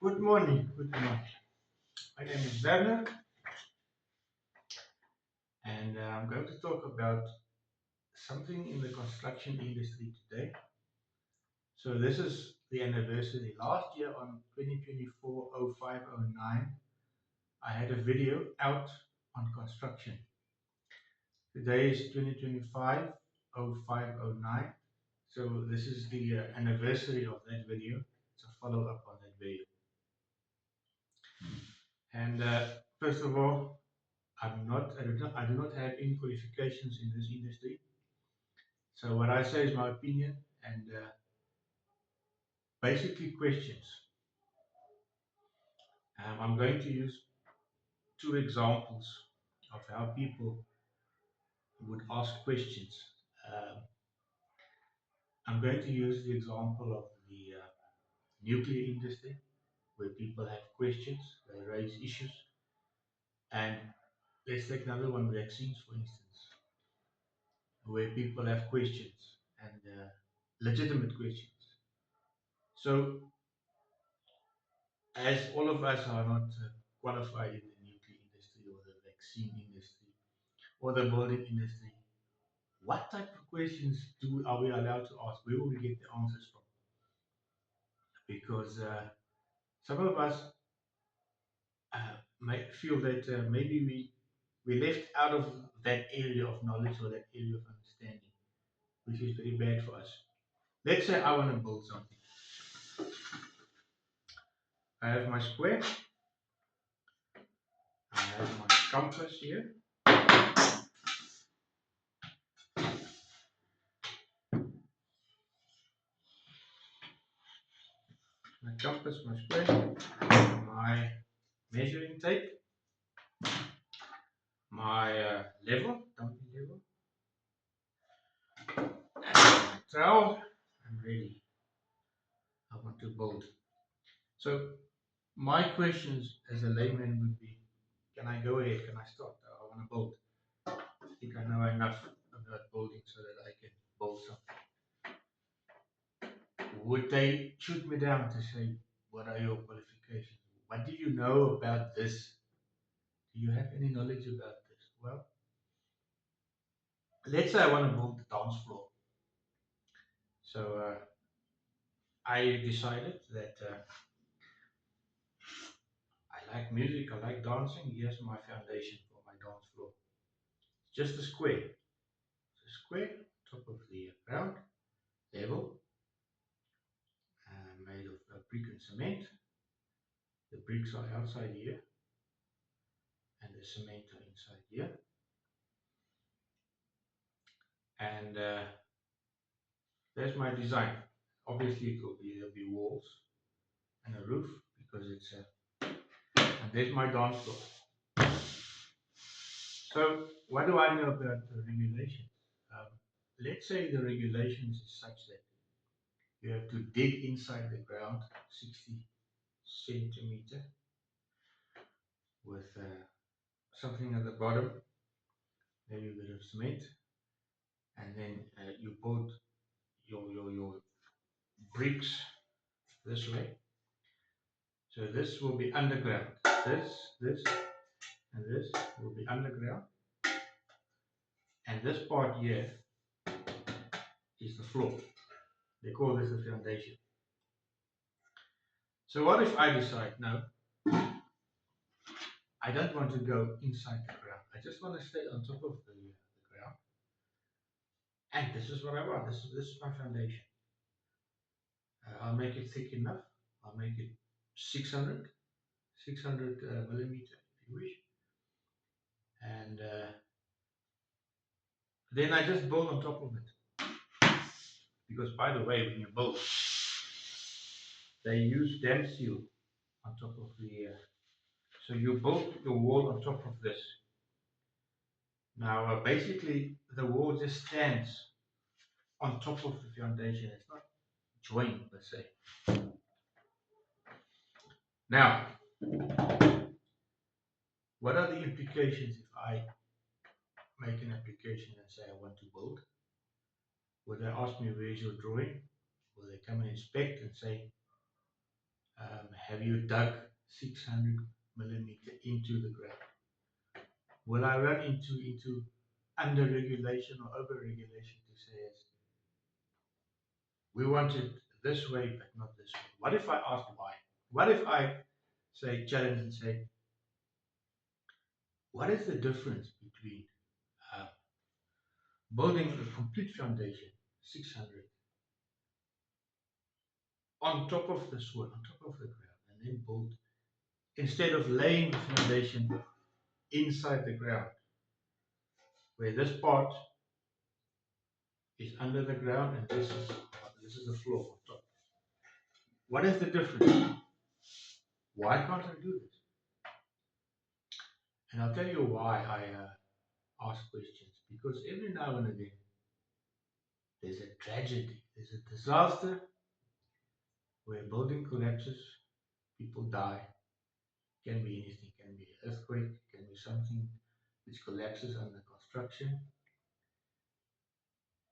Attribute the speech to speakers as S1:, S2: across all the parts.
S1: Good morning. Good morning. My name is Werner, and I'm going to talk about something in the construction industry today. So this is the anniversary. Last year on 2024-05-09, I had a video out on construction. Today is 2025-05-09. So this is the anniversary of that video. It's a follow-up on that video. And first of all, I do not have any qualifications in this industry. So what I say is my opinion and basically questions. I'm going to use two examples of how people would ask questions. Um, I'm going to use the example of the nuclear industry, where people have questions, they raise issues, and let's take another one, vaccines, for instance, where people have questions and legitimate questions. So, as all of us are not qualified in the nuclear industry or the vaccine industry or the building industry, what type of questions are we allowed to ask? Where will we get the answers from? Because some of us might feel that maybe we left out of that area of knowledge or that area of understanding, which is very bad for us. Let's say I want to build something. I have my square, I have my compass here, my compass, my square, my measuring tape, my level, dumping level, and trowel. I'm ready. I want to build. So my questions as a layman would be, can I go ahead? Can I start? I want to build. I think I know enough about building so that I can build something. Would they shoot me down to say, what are your qualifications? What do you know about this? Do you have any knowledge about this? Well, let's say I want to build the dance floor. So I decided that I like music, I like dancing. Here's my foundation for my dance floor. It's just a square. It's a square, top of the ground, level, made of brick and cement. The bricks are outside here, and the cement are inside here. And there's my design. Obviously, there'll be walls and a roof because it's a. And there's my dance floor. So, what do I know about the regulations? Let's say the regulations is such that you have to dig inside the ground 60 centimeter with something at the bottom, maybe a bit of cement, and then you put your bricks this way. So this will be underground. This, and this will be underground. And this part here is the floor. They call this the foundation. So what if I decide, no, I don't want to go inside the ground. I just want to stay on top of the ground. And this is what I want. This is my foundation. I'll make it thick enough. I'll make it 600 millimeter if you wish. And then I just build on top of it. Because by the way, when you build, they use dam seal on top of the. So you build your wall on top of this. Now, basically, the wall just stands on top of the foundation. It's not joined per se. Now, what are the implications if I make an application and say I want to build? Will they ask me where's your drawing? Will they come and inspect and say, Have you dug 600 millimeter into the ground? Will I run into under-regulation or over-regulation to say, yes, we want it this way, but not this way? What if I ask why? What if I say, challenge and say, what is the difference between uh, building a complete foundation, 600, on top of the soil, on top of the ground, and then build, instead of laying the foundation inside the ground, where this part is under the ground and this is the floor on top. What is the difference? Why can't I do this? And I'll tell you why I ask questions. Because every now and again, there's a tragedy, there's a disaster where a building collapses, people die. Can be anything, can be an earthquake, can be something which collapses under construction.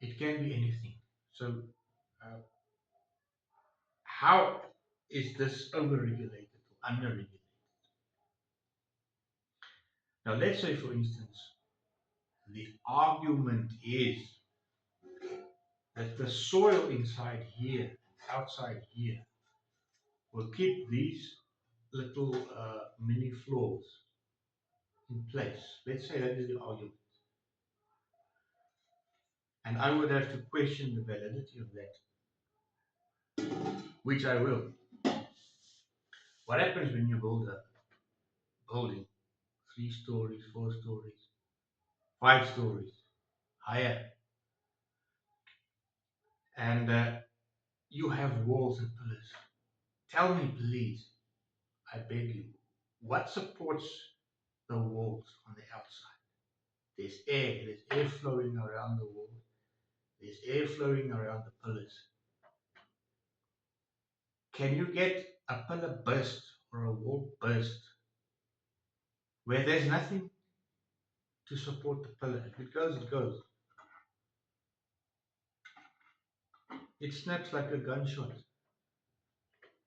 S1: It can be anything. So, uh, how is this overregulated or underregulated? Now, let's say, for instance, the argument is that the soil inside here, outside here, will keep these little mini floors in place. Let's say that is the argument. And I would have to question the validity of that, which I will. What happens when you build a building 3 stories, 4 stories, 5 stories higher, and you have walls and pillars? Tell me, please, I beg you, what supports the walls on the outside? There's air flowing around the wall, there's air flowing around the pillars. Can you get a pillar burst or a wall burst where there's nothing to support the pillar? If it goes, it goes. It snaps like a gunshot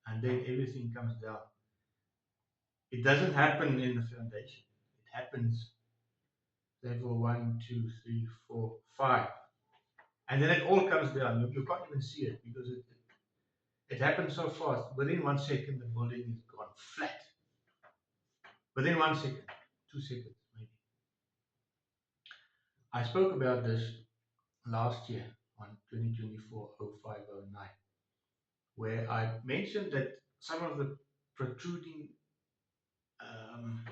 S1: and then everything comes down. It doesn't happen in the foundation. It happens level 1, 2, 3, 4, 5. And then it all comes down. You can't even see it because it happens so fast. Within 1 second, the building is gone flat. Within 1 second, 2 seconds, maybe. I spoke about this last year on 2024-05-09, where I mentioned that some of the protruding um,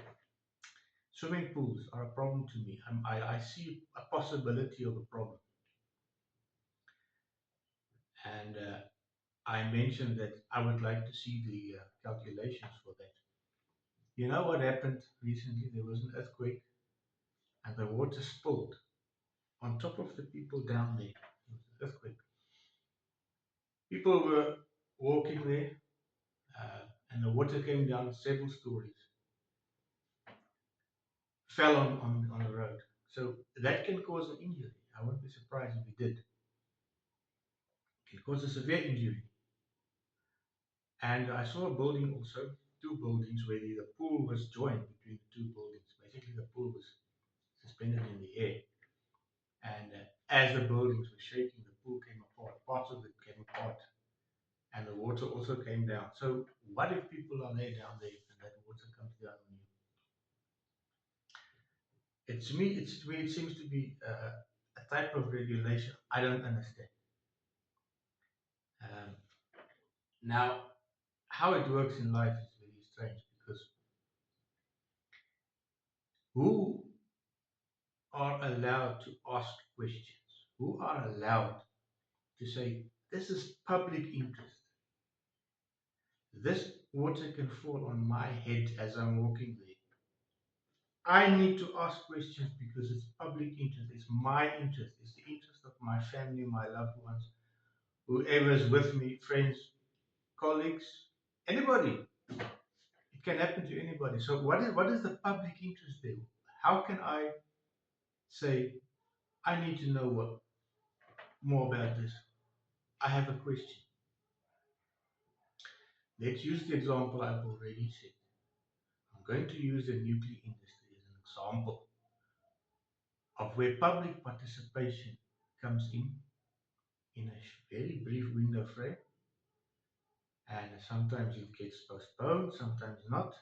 S1: swimming pools are a problem to me. I see a possibility of a problem. And I mentioned that I would like to see the calculations for that. You know what happened recently? There was an earthquake and the water spilled on top of the people down there. It was an earthquake. People were walking there and the water came down several stories, fell on the road. So that can cause an injury. I wouldn't be surprised if it did. It can cause a severe injury. And I saw a building also, two buildings where the pool was joined between the two buildings. Basically, the pool was suspended in the air. And as the buildings were shaking, the pool came apart. Parts of it came apart. And the water also came down. So, what if people are there down there and that water comes down on you? To me, it seems to be a type of regulation I don't understand. Um, Now, how it works in life is very strange because who are allowed to ask questions? Who are allowed to say, this is public interest? This water can fall on my head as I'm walking there. I need to ask questions because it's public interest. It's my interest. It's the interest of my family, my loved ones, whoever's with me, friends, colleagues, anybody. It can happen to anybody. So what is the public interest there? How can I say I need to know more about this? I have a question. Let's use the example I've already said. I'm going to use the nuclear industry as an example of where public participation comes in a very brief window frame, and sometimes it gets postponed, sometimes not.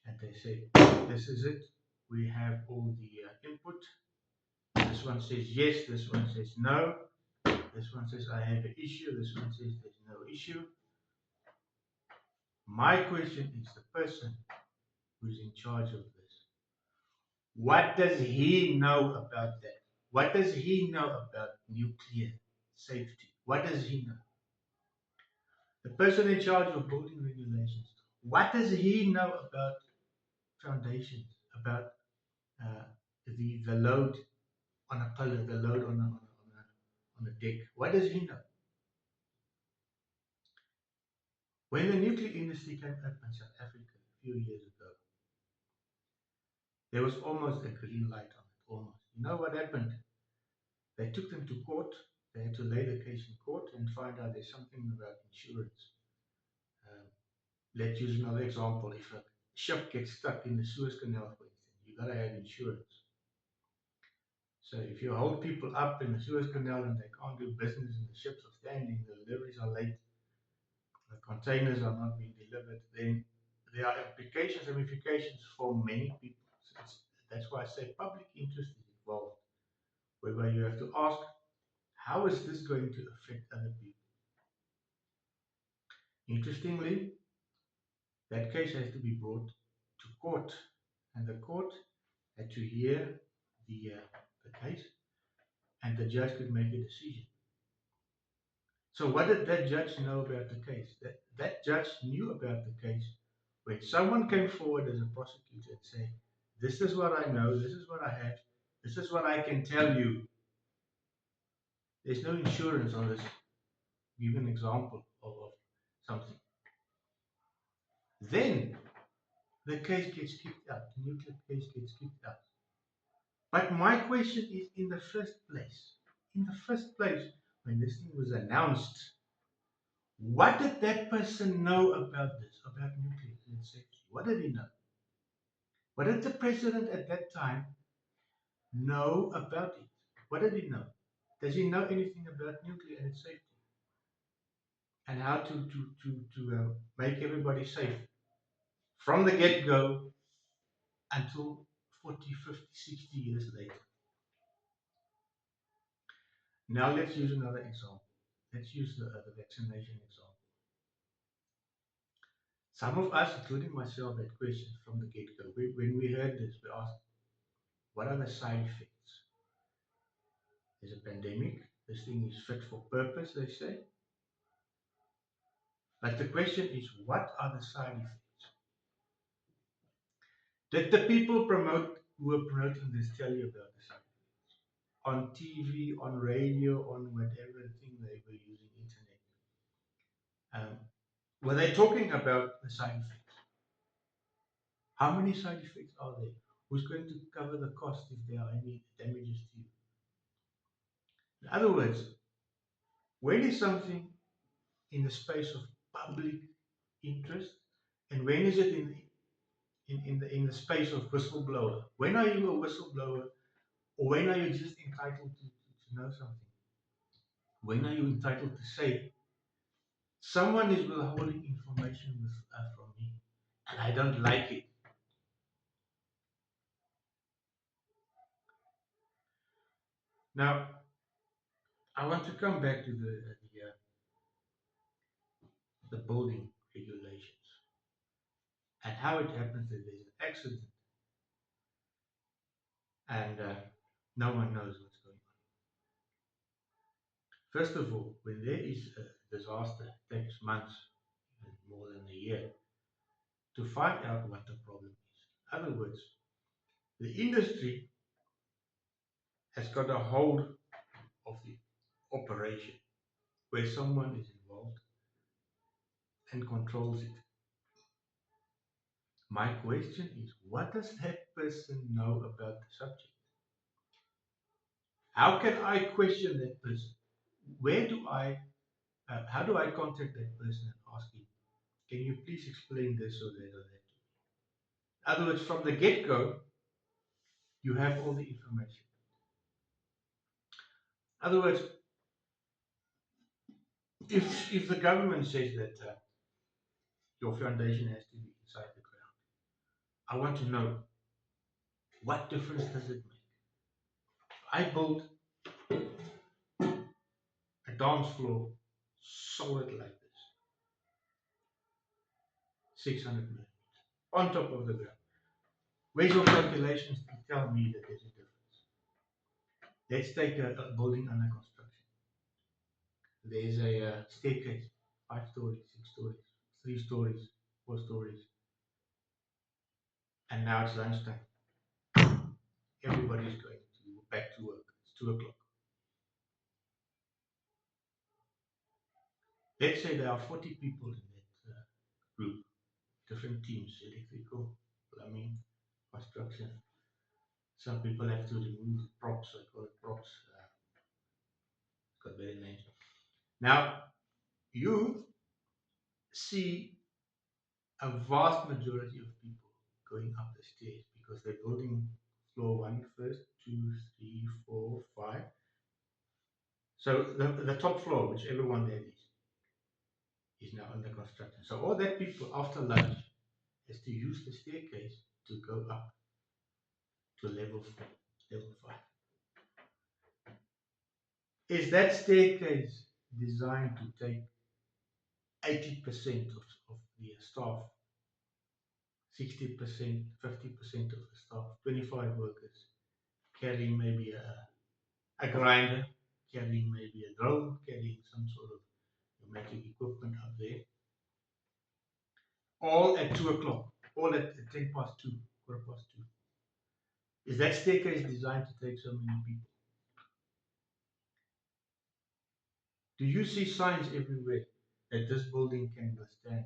S1: And they say, this is it. We have all the input. This one says yes, this one says no. This one says I have an issue, this one says there's no issue. My question is the person who's in charge of this. What does he know about that? What does he know about nuclear safety? What does he know? The person in charge of building regulations, what does he know about foundations, about uh, the load on a pillar, the load on a deck? What does he know? When the nuclear industry came up in South Africa a few years ago, there was almost a green light on it, almost. You know what happened? They took them to court. They had to lay the case in court and find out there's something about insurance. Um, let's use another example. If a ship gets stuck in the Suez Canal, for instance, you gotta have insurance. So if you hold people up in the Suez Canal and they can't do business and the ships are standing, the deliveries are late, the containers are not being delivered, then there are implications, ramifications for many people. So that's why I say public interest is involved, whereby you have to ask, how is this going to affect other people? Interestingly, that case has to be brought to court, and the court had to hear the case, and the judge could make a decision. So, what did that judge know about the case? That judge knew about the case when someone came forward as a prosecutor and said, "This is what I know, this is what I have, this is what I can tell you." There's no insurance on this. Give an example of something. Then the case gets kicked out. The nuclear case gets kicked out. But my question is, in the first place, when this thing was announced, what did that person know about this, about nuclear safety? What did he know? What did the president at that time know about it? What did he know? Does he know anything about nuclear and its safety and how to make everybody safe from the get go until 40, 50, 60 years later? Now let's use another example. Let's use the vaccination example. Some of us, including myself, had questions from the get go. When we heard this, we asked, what are the side effects? There's a pandemic. This thing is fit for purpose, they say. But the question is, what are the side effects? Did the people who were promoting this tell you about the side effects? On TV, on radio, on whatever thing they were using, internet. Were they talking about the side effects? How many side effects are there? Who's going to cover the cost if there are any damages to you? In other words, when is something in the space of public interest, and when is it in the space of whistleblower? When are you a whistleblower, or when are you just entitled to know something? When are you entitled to say someone is withholding information from me, and I don't like it? Now, I want to come back to the building regulations and how it happens that there's an accident and no one knows what's going on. First of all, when there is a disaster, it takes months, and more than a year, to find out what the problem is. In other words, the industry has got a hold of the operation where someone is involved and controls it. My question is, what does that person know about the subject? How can I question that person? Where do I, how do I contact that person and ask him, Can you please explain this or that or that? In other words, from the get-go, you have all the information. In other words, if the government says that your foundation has to be inside the ground, I want to know what difference does it make? I built a dance floor solid like this, 600 millimeters, on top of the ground. Where's your calculations to tell me that there's a difference? Let's take a building under construction. There's a staircase, 5 stories, 6 stories, 3 stories, 4 stories, and now it's lunchtime. Everybody's going back to work. It's 2 o'clock. Let's say there are 40 people in that group, different teams, electrical, plumbing, construction. Some people have to remove props, I call it props, got very names. Now, you see a vast majority of people going up the stairs because they're building floor one first, two, three, four, five. So the top floor, whichever one that is now under construction. So all that people after lunch has to use the staircase to go up to level 4, level 5. Is that staircase designed to take 80% of the staff, 60%, 50% of the staff, 25 workers, carrying maybe a grinder, carrying maybe a drill, carrying some sort of pneumatic equipment up there, all at 2 o'clock, all at 10 past 2, quarter past 2. Is that staircase designed to take so many people? Do you see signs everywhere that this building can withstand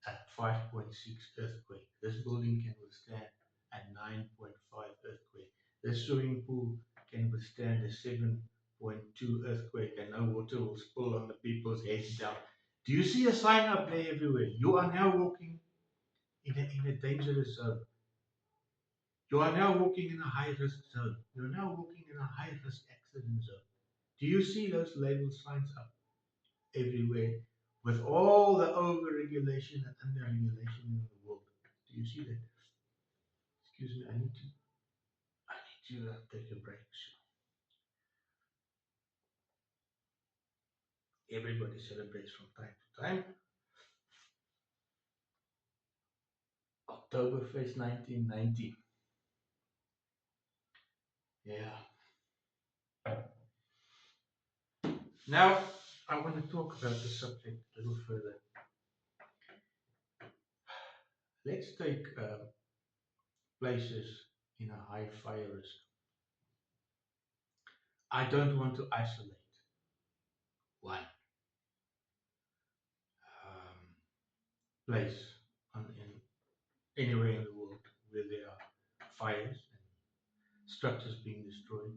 S1: a 5.6 earthquake? This building can withstand a 9.5 earthquake. This swimming pool can withstand a 7.2 earthquake and no water will spill on the people's heads down. Do you see a sign up there everywhere? You are now walking in a dangerous zone. You are now walking in a high risk zone. You're now walking in a high risk accident zone. Do you see those label signs up everywhere with all the overregulation and underregulation in the world? Do you see that? Excuse me, I need to take a break. Everybody celebrates from time to time. Oktoberfest 1990. Yeah. Now, I want to talk about the subject a little further. Let's take places in a high fire risk. I don't want to isolate one um, place anywhere in the world where there are fires and structures being destroyed.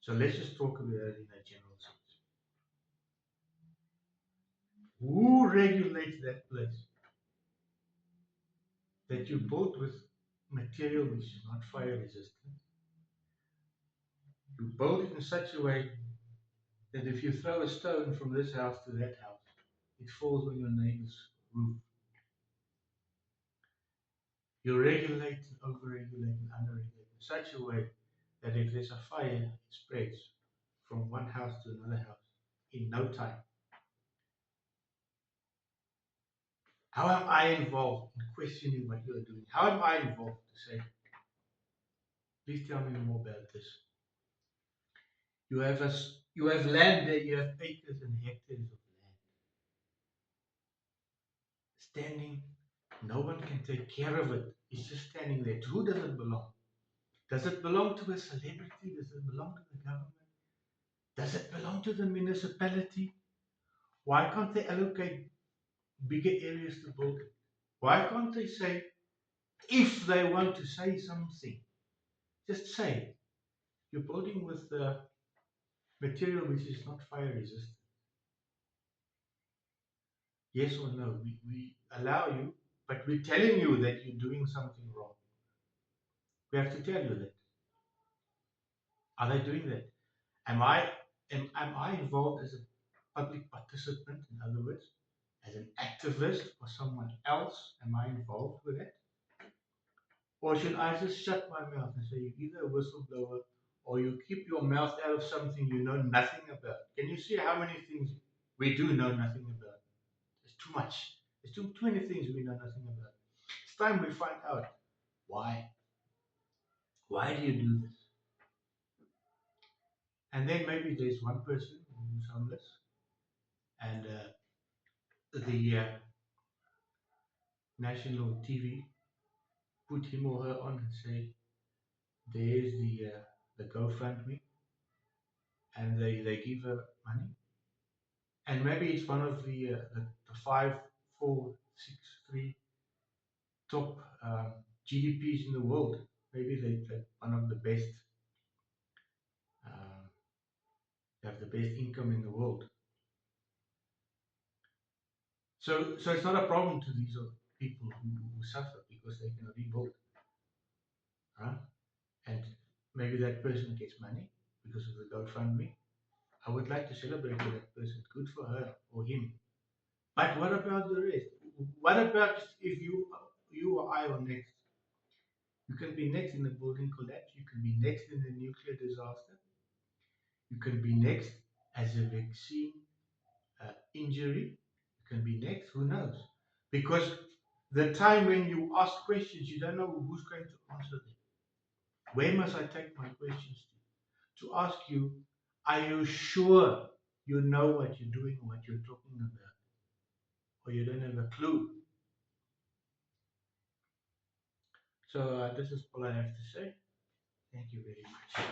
S1: So let's just talk about it in a general sense. Who regulates that place that you built with material which is not fire resistant? You build it in such a way that if you throw a stone from this house to that house, it falls on your neighbor's roof. You regulate and overregulate and underregulate in such a way that if there's a fire, it spreads from one house to another house in no time. How am I involved in questioning what you're doing? How am I involved to say, please tell me more about this? You have land there, you have acres and hectares of land standing. No one can take care of it. It's just standing there. To who does it belong? Does it belong to a celebrity? Does it belong to the government? Does it belong to the municipality? Why can't they allocate bigger areas to build it? Why can't they say, if they want to say something, just say, you're building with material which is not fire resistant. Yes or no? We allow you, but we're telling you that you're doing something wrong. We have to tell you that. Are they doing that? Am I am I involved as a public participant, in other words, as an activist for someone else? Am I involved with that? Or should I just shut my mouth and say you're either a whistleblower or you keep your mouth out of something you know nothing about? Can you see how many things we do know nothing about? There's too much. There's too many things we know nothing about. It's time we find out why. Why do you do this? And then maybe there's one person who's homeless and the national TV put him or her on and say, there's the GoFundMe, and they give her money. And maybe it's one of the five, four, six, three top GDPs in the world. Maybe they're one of the best, um, they have the best income in the world. So it's not a problem to these people who suffer because they can rebuild, right? And maybe that person gets money because of the GoFundMe. I would like to celebrate with that person. Good for her or him. But what about the rest? What about if you or I are next? You can be next in a building collapse. You can be next in a nuclear disaster. You can be next as a vaccine injury. You can be next. Who knows? Because the time when you ask questions, you don't know who's going to answer them. Where must I take my questions to? To ask you, are you sure you know what you're doing or what you're talking about? Or you don't have a clue? So this is all I have to say. Thank you very much.